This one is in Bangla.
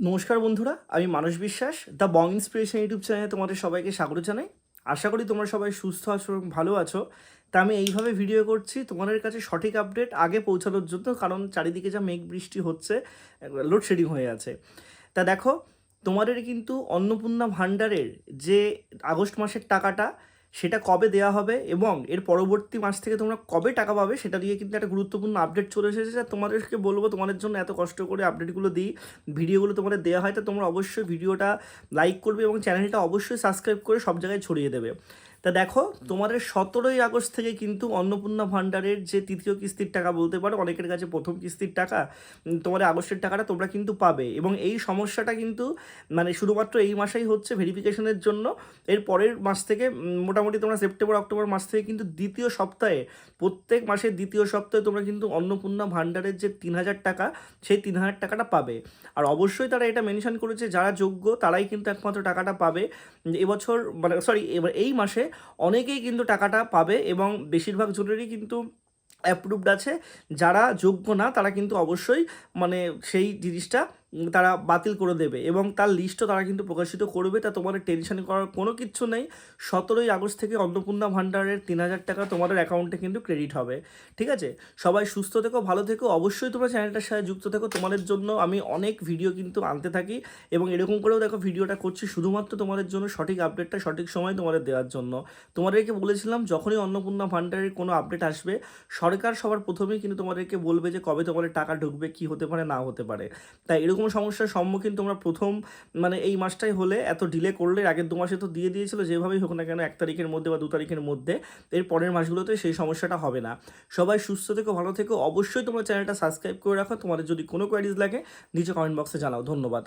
নমস্কার বন্ধুরা, আমি মানস বিশ্বাস দ্য বং ইন্সপিরেশন ইউটিউব চ্যানেলে তোমাদের সবাইকে স্বাগত জানাই। আশা করি তোমরা সবাই সুস্থ আছো এবং ভালো আছো। তা আমি এইভাবে ভিডিও করছি তোমাদের কাছে সঠিক আপডেট আগে পৌঁছানোর জন্য, কারণ চারিদিকে যা মেঘ বৃষ্টি হচ্ছে, লোডশেডিং হয়ে আছে। তা দেখো, তোমাদের কিন্তু অন্নপূর্ণা ভাণ্ডারের যে আগস্ট মাসের টাকাটা, সেটা কবে দেওয়া হবে এবং এর পরবর্তী মাস থেকে তোমরা কবে টাকা পাবে সেটা নিয়ে কিন্তু একটা গুরুত্বপূর্ণ আপডেট চলে এসেছে। আর তোমাদেরকে বলবো, তোমাদের জন্য এত কষ্ট করে আপডেটগুলো দিই, ভিডিওগুলো তোমাদের দেওয়া হয়, তো তোমরা অবশ্যই ভিডিওটা লাইক করবে এবং চ্যানেলটা অবশ্যই সাবস্ক্রাইব করে সব জায়গায় ছড়িয়ে দেবে। তা দেখো, তোমাদের 17ই আগস্ট থেকে কিন্তু অন্নপূর্ণা ভাণ্ডারের যে তৃতীয় কিস্তির টাকা বলতে পারো, অনেকের কাছে প্রথম কিস্তির টাকা, তোমাদের আগস্টের টাকাটা তোমরা কিন্তু পাবে। এবং এই সমস্যাটা কিন্তু মানে শুধুমাত্র এই মাসেই হচ্ছে ভেরিফিকেশনের জন্য। এর পরের মাস থেকে মোটামুটি তোমরা সেপ্টেম্বর অক্টোবর মাস থেকে কিন্তু দ্বিতীয় সপ্তাহে, প্রত্যেক মাসের দ্বিতীয় সপ্তাহে তোমরা কিন্তু অন্নপূর্ণা ভাণ্ডারের যে 3,000 টাকা, সেই 3,000 টাকাটা পাবে। আর অবশ্যই তারা এটা মেনশন করেছে, যারা যোগ্য তারাই কিন্তু একমাত্র টাকাটা পাবে এবছর, মানে এবার এই মাসে অনেকেই কিন্তু টাকাটা পাবে এবং বেশিরভাগ জনেরই কিন্তু অ্যাপ্রুভড আছে। যারা যোগ্য না তারা কিন্তু অবশ্যই মানে সেই জিনিসটা তারা বাতিল করে দেবে এবং তার লিস্টও তারা কিন্তু প্রকাশিত করবে। তা তোমাদের টেনশন করার কোনো কিচ্ছু নেই। 17ই আগস্ট থেকে অন্নপূর্ণা ভাণ্ডারের 3,000 টাকা তোমাদের অ্যাকাউন্টে কিন্তু ক্রেডিট হবে। ঠিক আছে, সবাই সুস্থ থেকো, ভালো থেকো, অবশ্যই তোমরা চ্যানেলটার সাথে যুক্ত থেকো। তোমাদের জন্য আমি অনেক ভিডিও কিন্তু আনতে থাকি এবং এরকম করেও দেখো ভিডিওটা করছি শুধুমাত্র তোমাদের জন্য, সঠিক আপডেটটা সঠিক সময় তোমাদের দেওয়ার জন্য। তোমাদেরকে বলেছিলাম, যখনই অন্নপূর্ণা ভাণ্ডারের কোনো আপডেট আসবে, সরকার সবার প্রথমেই কিন্তু তোমাদেরকে বলবে যে কবে তোমাদের টাকা ঢুকবে, কী হতে পারে না হতে পারে। তাই এরকম সমস্যার সম্মুখীন তোমরা প্রথম মানে এই মাসটাই হলে, এত ডিলে করলে, আগের 2 মাসে তো দিয়ে দিয়েছিল, যেভাবেই হোক না কেন 1 তারিখের মধ্যে বা 2 তারিখের মধ্যে, এর পরের মাসগুলোতে সেই সমস্যাটা হবে না। সবাই সুস্থ থেকো, ভালো থেকো, অবশ্যই তোমরা চ্যানেলটা সাবস্ক্রাইব করে রাখো। তোমাদের যদি কোনো কোয়ারিজ লাগে নিচে কমেন্ট বক্সে জানাও। ধন্যবাদ।